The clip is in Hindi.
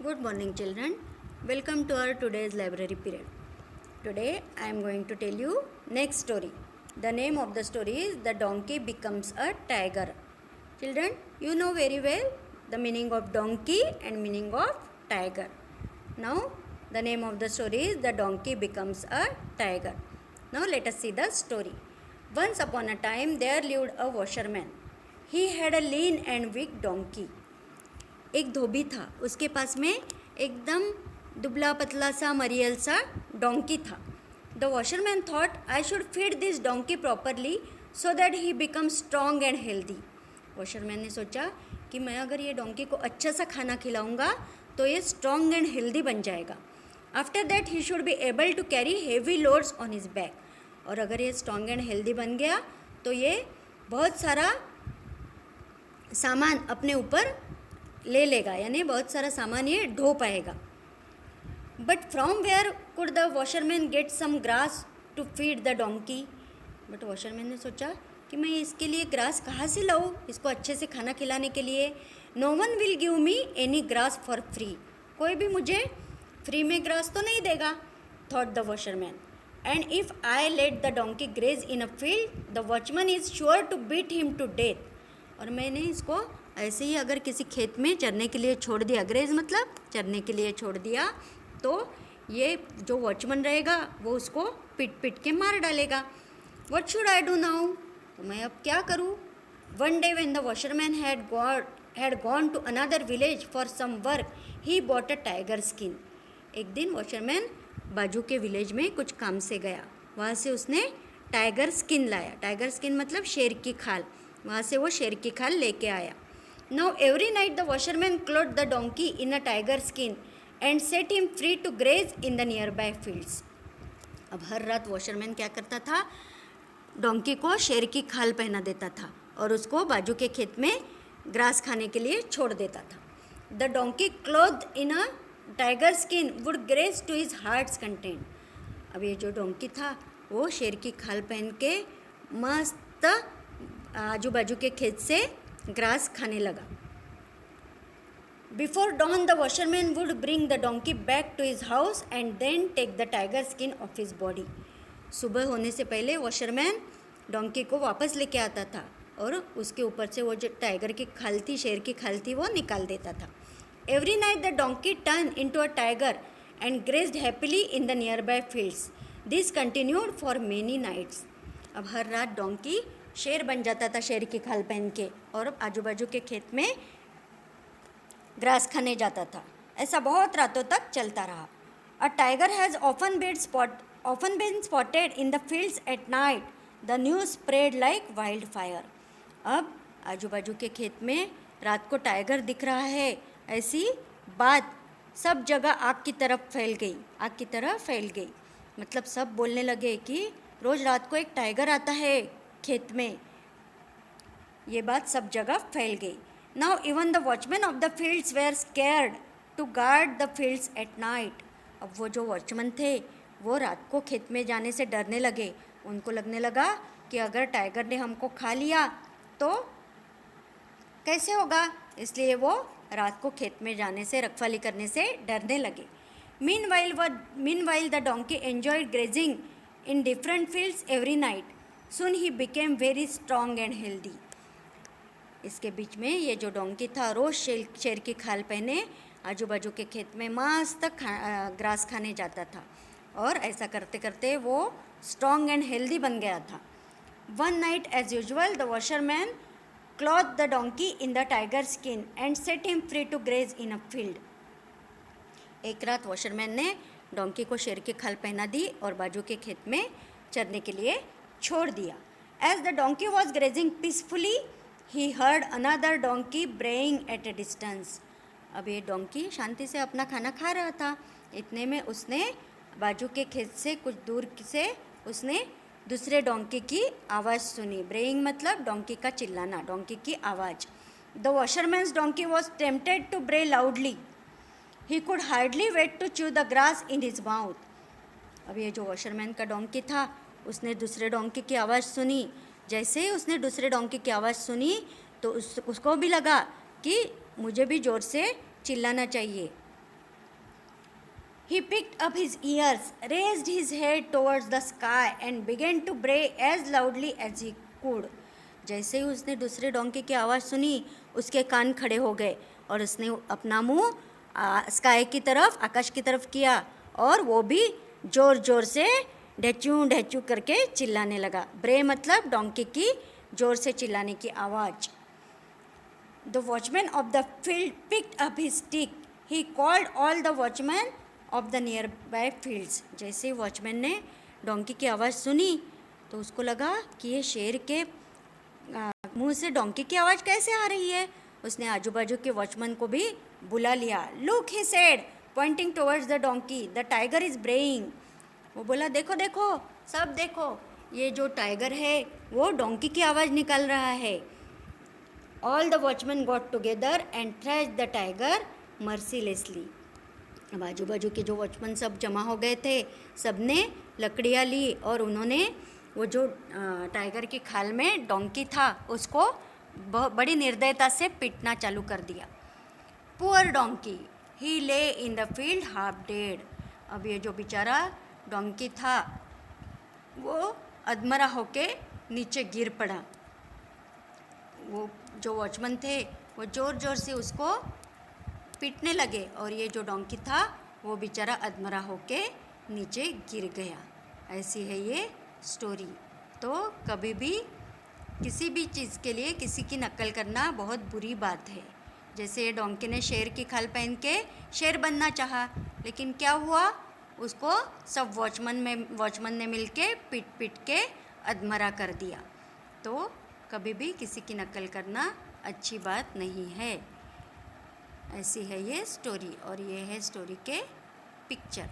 Good morning, children. Welcome to our today's library period. Today I am going to tell you next story. The name of the story is The Donkey Becomes a Tiger. Children, you know very well the meaning of donkey and meaning of tiger. Now the name of the story is The Donkey Becomes a Tiger. Now let us see the story. Once upon a time there lived a washerman. He had a lean and weak donkey. एक धोबी था, उसके पास में एकदम दुबला पतला सा मरियल सा डोंकी था. The washerman thought I should feed this donkey properly so that he become strong and healthy. Washerman ने सोचा कि मैं अगर ये डोंकी को अच्छा सा खाना खिलाऊंगा तो ये स्ट्रॉन्ग एंड हेल्दी बन जाएगा. After that he should be able to carry heavy loads on his back. और अगर ये स्ट्रॉन्ग एंड हेल्दी बन गया तो ये बहुत सारा सामान अपने ऊपर ले लेगा, यानी बहुत सारा सामान ये ढो पाएगा. But from where could the washerman get some grass to feed the donkey. But washerman ने सोचा कि मैं इसके लिए ग्रास कहाँ से लाऊँ इसको अच्छे से खाना खिलाने के लिए. No one will give me any grass for free. कोई भी मुझे फ्री में ग्रास तो नहीं देगा, thought the washerman. And if I let the donkey graze in a field the watchman is sure to beat him to death. और मैंने इसको ऐसे ही अगर किसी खेत में चरने के लिए छोड़ दिया, ग्रेज मतलब चरने के लिए छोड़ दिया, तो ये जो वॉचमैन रहेगा वो उसको पीट पीट के मार डालेगा. What should I do now. तो मैं अब क्या करूँ. One day when the washerman had gone to another village for some work he bought a tiger skin. एक दिन वॉशरमैन बाजू के विलेज में कुछ काम से गया, वहाँ से उसने टाइगर स्किन लाया. टाइगर स्किन मतलब शेर की खाल, वहाँ से वो शेर की खाल लेके आया. Now every night the washerman clothed the donkey in a tiger skin and set him free to graze in the nearby fields. अब हर रात वॉशरमैन क्या करता था, डोंकी को शेर की खाल पहना देता था और उसको बाजू के खेत में ग्रास खाने के लिए छोड़ देता था. The donkey clothed in a tiger skin would graze to his heart's content. अब ये जो डोंकी था वो शेर की खाल पहन के मस्त आजू बाजू के खेत से ग्रास खाने लगा. Before dawn the washerman would bring the donkey back to his house and then take the tiger skin off his body. सुबह होने से पहले वॉशरमैन डोंकी को वापस लेके आता था और उसके ऊपर से वो जो टाइगर की खाल थी, शेर की खाल थी, वो निकाल देता था. Every night the donkey turn into a tiger and grazed happily in the nearby fields. This continued for many nights. अब हर रात डोंकी शेर बन जाता था शेर की खाल पहन के और आजू बाजू के खेत में ग्रास खाने जाता था. ऐसा बहुत रातों तक चलता रहा. A tiger has often been spotted in the fields at night. The news spread like wildfire. अब आजू बाजू के खेत में रात को टाइगर दिख रहा है, ऐसी बात सब जगह आग की तरफ फैल गई. मतलब सब बोलने लगे कि रोज़ रात को एक टाइगर आता है खेत में. ये बात सब जगह फैल गई. Now even the watchman of the fields were scared to guard the fields at night. अब वो जो वॉचमैन थे वो रात को खेत में जाने से डरने लगे. उनको लगने लगा कि अगर टाइगर ने हमको खा लिया तो कैसे होगा, इसलिए वो रात को खेत में जाने से, रखवाली करने से डरने लगे. Meanwhile the donkey enjoyed grazing in different fields every night. Soon he became very strong and healthy. इसके बीच में ये जो डोंकी था रोज़ शेर की खाल पहने आजू बाजू के खेत में मस्त ग्रास खाने जाता था और ऐसा करते करते वो स्ट्रॉन्ग एंड हेल्दी बन गया था. One night as usual the washerman cloth the donkey in the tiger skin and set him free to graze in a field. एक रात वॉशरमैन ने डोंकी को शेर की खाल पहना दी और बाजू के खेत में चरने के लिए छोड़ दिया. As the donkey was grazing peacefully he heard another donkey braying at a distance. अब ये डोंकी शांति से अपना खाना खा रहा था. इतने में उसने बाजू के खेत से कुछ दूर से उसने दूसरे डोंकी की आवाज़ सुनी. ब्रेइंग मतलब डोंकी का चिल्लाना, डोंकी की आवाज़. The washerman's donkey was tempted to bray loudly. He could hardly wait to chew the grass in his mouth. अब ये जो वॉशरमैन का डोंकी था उसने दूसरे डोंकी की आवाज़ सुनी. जैसे ही उसने दूसरे डोंकी की आवाज़ सुनी तो उसको भी लगा कि मुझे भी ज़ोर से चिल्लाना चाहिए. He picked up his ears, raised his head towards the sky and began to bray as loudly as he could. जैसे ही उसने दूसरे डोंकी की आवाज़ सुनी, उसके कान खड़े हो गए और उसने अपना मुंह स्काई की तरफ, आकाश की तरफ किया और वो भी ज़ोर ज़ोर से ढेचू ढेचू करके चिल्लाने लगा. ब्रे मतलब डोंकी की ज़ोर से चिल्लाने की आवाज़. The watchman of the field picked up his stick. He called all the watchmen of the nearby fields. जैसे वॉचमैन ने डोंकी की आवाज़ सुनी तो उसको लगा कि ये शेर के मुंह से डोंकी की आवाज़ कैसे आ रही है. उसने आजू बाजू के वॉचमैन को भी बुला लिया. Look, he said, pointing towards the donkey. The tiger is braying. वो बोला देखो देखो, सब देखो, ये जो टाइगर है वो डोंकी की आवाज़ निकाल रहा है. All the watchmen got together and thrashed the tiger mercilessly. अब आजू बाजू के जो वॉचमैन सब जमा हो गए थे, सब ने लकड़ियाँ ली और उन्होंने वो जो टाइगर की खाल में डोंकी था उसको बड़ी निर्दयता से पीटना चालू कर दिया. पुअर डोंकी, ही ले in the field half dead. अब ये जो बेचारा डोंकी था वो अधमरा होके नीचे गिर पड़ा. वो जो वॉचमैन थे वो ज़ोर ज़ोर से उसको पीटने लगे और ये जो डोंकी था वो बेचारा अधमरा होके नीचे गिर गया. ऐसी है ये स्टोरी. तो कभी भी किसी भी चीज़ के लिए किसी की नकल करना बहुत बुरी बात है. जैसे ये डोंकी ने शेर की खाल पहन के शेर बनना चाहा, लेकिन क्या हुआ, उसको सब वॉचमैन ने मिलके पीट पीट के अधमरा कर दिया. तो कभी भी किसी की नकल करना अच्छी बात नहीं है. ऐसी है ये स्टोरी और ये है स्टोरी के पिक्चर.